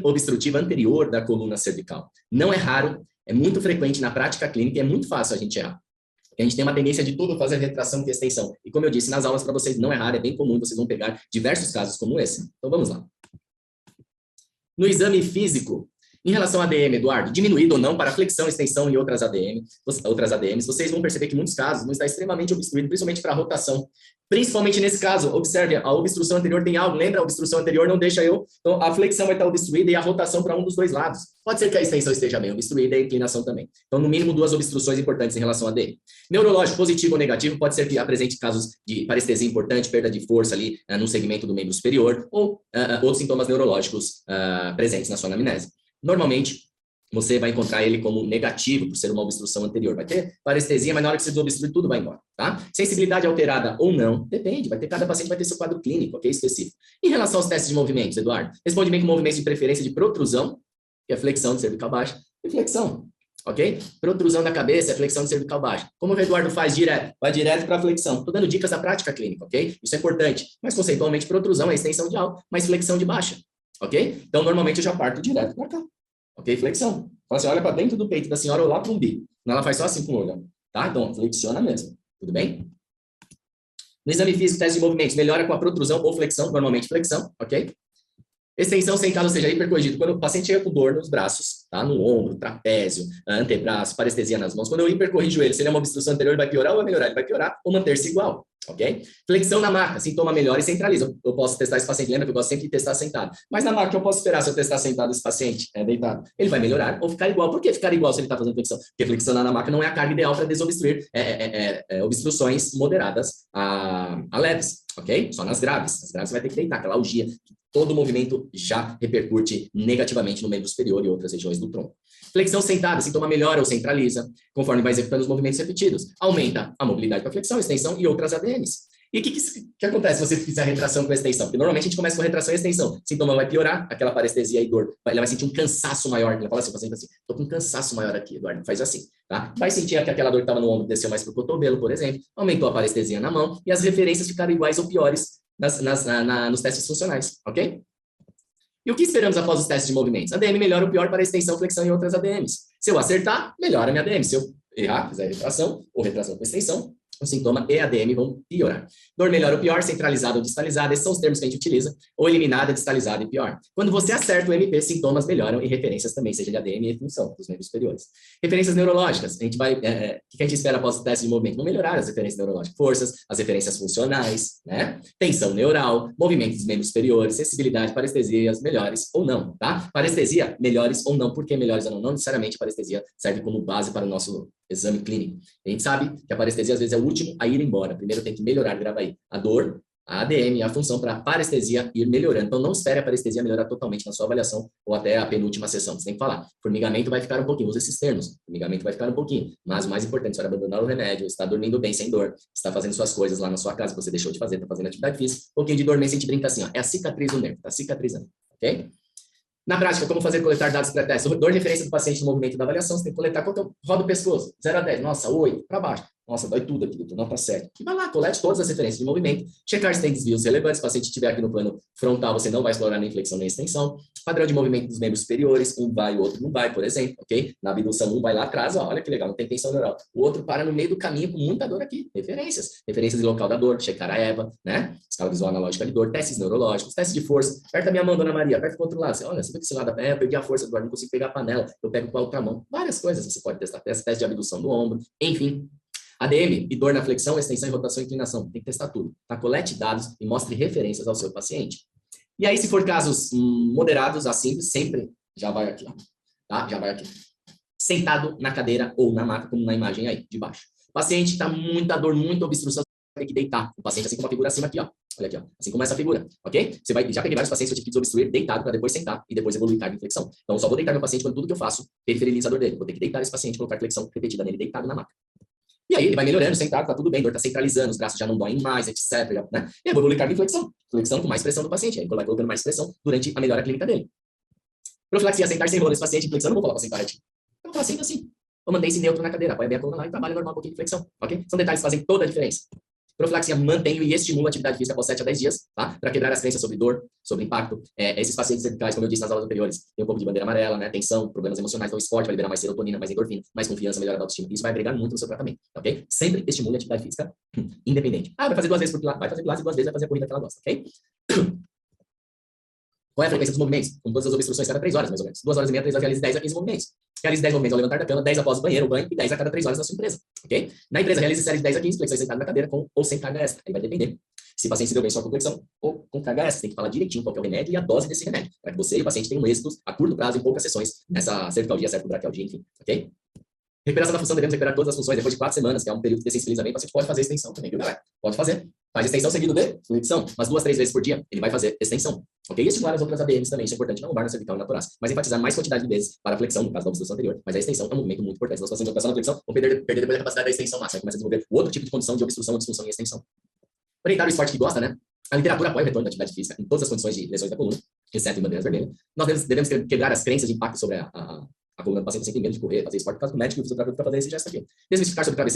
obstrutiva anterior da coluna cervical. Não é raro, é muito frequente na prática clínica e é muito fácil a gente errar. A gente tem uma tendência de tudo fazer retração e extensão. E como eu disse, nas aulas para vocês não é raro, é bem comum, vocês vão pegar diversos casos como esse. Então vamos lá. No exame físico, em relação à ADM, Eduardo, diminuído ou não para flexão, extensão e outras ADMs, vocês vão perceber que em muitos casos não está extremamente obstruído, principalmente para a rotação. Principalmente nesse caso, observe, a obstrução anterior tem algo, lembra? A obstrução anterior não deixa eu, então a flexão vai estar obstruída e a rotação para um dos dois lados. Pode ser que a extensão esteja bem obstruída e a inclinação também. Então, no mínimo, duas obstruções importantes em relação à ADM. Neurológico, positivo ou negativo, pode ser que apresente casos de parestesia importante, perda de força ali no segmento do membro superior, ou outros sintomas neurológicos presentes na sua anamnese. Normalmente, você vai encontrar ele como negativo, por ser uma obstrução anterior. Vai ter parestesia, mas na hora que você desobstrui, tudo vai embora, tá? Sensibilidade alterada ou não, depende. Cada paciente vai ter seu quadro clínico, ok? Específico. Em relação aos testes de movimentos, Eduardo, responde bem com movimentos de preferência de protrusão, que é flexão de cervical baixa, e flexão, ok? Protrusão da cabeça é flexão de cervical baixa. Como o Eduardo faz direto? Vai direto para a flexão. Estou dando dicas da prática clínica, ok? Isso é importante. Mas, conceitualmente, protrusão é extensão de alto, mas flexão de baixa, ok? Então, normalmente, eu já parto direto para cá. Ok? Flexão. Fala assim, olha para dentro do peito da senhora ou lá para o umbigo. Ela faz só assim com o olho. Tá? Então, flexiona mesmo. Tudo bem? No exame físico, teste de movimentos, melhora com a protrusão ou flexão, normalmente flexão, ok? Extensão sentado, ou seja, hipercorrigido. Quando o paciente chega com dor nos braços, tá? No ombro, trapézio, antebraço, parestesia nas mãos, quando eu hipercorrijo ele, se ele é uma obstrução anterior, ele vai piorar ou vai melhorar? Ele vai piorar ou manter-se igual, ok? Flexão na maca, sintoma melhora e centraliza. Eu posso testar esse paciente, lembra que eu gosto sempre de testar sentado. Mas na maca, eu posso esperar se eu testar sentado esse paciente, deitado. Ele vai melhorar ou ficar igual. Por que ficar igual se ele está fazendo flexão? Porque flexionar na maca não é a carga ideal para desobstruir obstruções moderadas a leves, ok? Só nas graves. As graves você vai ter que deitar, aquela algia. Todo o movimento já repercute negativamente no membro superior e outras regiões do tronco. Flexão sentada, sintoma melhora ou centraliza, conforme vai executando os movimentos repetidos. Aumenta a mobilidade para flexão, extensão e outras ADMs. E o que acontece se você fizer retração com extensão? Porque normalmente a gente começa com retração e extensão. O sintoma vai piorar, aquela parestesia e dor. Ele vai sentir um cansaço maior. Ele fala assim, o paciente assim, tô com um cansaço maior aqui, Eduardo. Faz assim, tá? Vai sentir que aquela dor que estava no ombro desceu mais para o cotovelo, por exemplo. Aumentou a parestesia na mão e as referências ficaram iguais ou piores nos testes funcionais, ok? E o que esperamos após os testes de movimentos? ADM melhora o pior para extensão, flexão e outras ADMs. Se eu acertar, melhora a minha ADM. Se eu errar, fizer retração ou retração com extensão, o sintoma e a ADM vão piorar. Dor melhora ou pior, centralizada ou distalizada, esses são os termos que a gente utiliza, ou eliminada, distalizada e pior. Quando você acerta o MP, sintomas melhoram e referências também, seja de ADM e função dos membros superiores. Referências neurológicas, a gente vai, o que a gente espera após o teste de movimento? Vão melhorar as referências neurológicas, forças, as referências funcionais, né? Tensão neural, movimentos dos membros superiores, sensibilidade, parestesias melhores ou não, tá? Parestesia, melhores ou não. Por que melhores ou não? Não necessariamente a parestesia serve como base para o nosso exame clínico. A gente sabe que a parestesia às vezes é o último a ir embora. Primeiro tem que melhorar, grava aí, a dor, a ADM, a função para a parestesia ir melhorando. Então não espere a parestesia melhorar totalmente na sua avaliação ou até a penúltima sessão. Você tem que falar, formigamento vai ficar um pouquinho, usa esses termos, formigamento vai ficar um pouquinho, mas o mais importante, você vai abandonar o remédio, está dormindo bem, sem dor, está fazendo suas coisas lá na sua casa, que você deixou de fazer, está fazendo atividade física, um pouquinho de dormência, a gente brinca assim, ó, é a cicatriz do nervo, está cicatrizando, ok? Na prática, como fazer coletar dados pré-teste? Dor de referência do paciente no movimento da avaliação, você tem que coletar quanto eu rodo o pescoço, 0 a 10, nossa, 8, para baixo. Nossa, dói tudo aqui, doutor, não tá certo. E vai lá, colete todas as referências de movimento, checar se tem desvios relevantes. Se o paciente estiver aqui no plano frontal, você não vai explorar nem flexão nem extensão. Padrão de movimento dos membros superiores, um vai, o outro não vai, por exemplo, ok? Na abdução, um vai lá atrás, ó, olha que legal, não tem tensão neural. O outro para no meio do caminho com muita dor aqui. Referências. Referências de local da dor, checar a EVA, né? Escala visual analógica de dor, testes neurológicos, testes de força. Aperta a minha mão, dona Maria, aperta o outro lado. Você, olha, você viu que esse lado, eu perdi a força do ar, não consigo pegar a panela, eu pego com a outra mão. Várias coisas você pode testar. Teste de abdução do ombro, enfim. ADM e dor na flexão, extensão, rotação e inclinação. Tem que testar tudo. Tá? Colete dados e mostre referências ao seu paciente. E aí, se for casos moderados, assim, sempre já vai aqui, ó. Tá? Já vai aqui. Sentado na cadeira ou na maca, como na imagem aí, de baixo. O paciente está muita dor, muita obstrução, vai ter que deitar. O paciente assim com uma figura acima aqui, ó. Olha aqui, ó. Assim como essa figura, ok? Você vai, já peguei vários pacientes que eu tive que desobstruir deitado para depois sentar e depois evoluir carga em flexão. Então, eu só vou deitar meu paciente quando tudo que eu faço periferiliza a dor dele. Vou ter que deitar esse paciente e colocar flexão repetida nele deitado na maca. E aí ele vai melhorando, sentado, tá tudo bem, dor tá centralizando, os braços já não doem mais, etc. Né? E eu vou evoluir carga em flexão. Flexão com mais pressão do paciente. Aí ele vai colocando mais pressão durante a melhora clínica dele. Profilaxia, sentar sem rolo nesse paciente em flexão, eu não vou falar para sentar retinho. Eu vou falar sempre assim. Vou manter esse neutro na cadeira, apoia bem a coluna lá e trabalha normal um pouquinho de flexão, ok? São detalhes que fazem toda a diferença. Profilaxia mantém e estimula a atividade física após 7 a 10 dias, tá? Para quebrar as crenças sobre dor, sobre impacto. Esses pacientes cervicais, como eu disse nas aulas anteriores, tem um pouco de bandeira amarela, né? Tensão, problemas emocionais, então o esporte vai liberar mais serotonina, mais endorfina, mais confiança, melhora a autoestima. Isso vai agregar muito no seu tratamento, ok? Sempre estimule a atividade física independente. Vai fazer 2 vezes por pilates, vai fazer pilates e 2 vezes vai fazer a corrida que ela gosta, ok? Qual é a frequência dos movimentos? Com todas as obstruções, cada 3 horas, mais ou menos. 2 horas e meia, 3 horas, realize 10 a 15 movimentos. Realize 10 movimentos ao levantar da cama, 10 após o banheiro, o banho e 10 a cada 3 horas na sua empresa, ok? Na empresa, realize séries de 10 a 15 flexões sentado na cadeira com ou sem carga extra. Aí vai depender se o paciente se deu bem só com flexão ou com carga extra. Tem que falar direitinho qual é o remédio e a dose desse remédio, para que você e o paciente tenham êxito a curto prazo em poucas sessões nessa cervicalgia, cervicobraquialgia, enfim, ok? Recuperação da função, devemos recuperar todas as funções depois de 4 semanas, que é um período de dessensibilizamento. O paciente pode fazer extensão também, viu, galera? Pode fazer. Faz extensão seguido de flexão, mas 2 a 3 vezes por dia, ele vai fazer extensão. Ok? E estimular as outras ABMs também, isso é importante na lombar, na cervical e na torácica. Mas enfatizar mais quantidade de vezes para a flexão, no caso da obstrução anterior. Mas a extensão é um movimento muito importante. Se nós fazemos operação na flexão, vão perder depois a capacidade da extensão máxima. Começa a desenvolver outro tipo de condição de obstrução, disfunção e extensão. Orientar o esporte que gosta, né? A literatura apoia o retorno da atividade física em todas as condições de lesões da coluna, exceto em bandeiras vermelhas. Nós devemos quebrar as crenças de impacto sobre a coluna do paciente, sem ter medo de correr, fazer esporte, por causa do médico e o fisioterapeuta para fazer esse gesto aqui. Desmistificar sobre travesseiro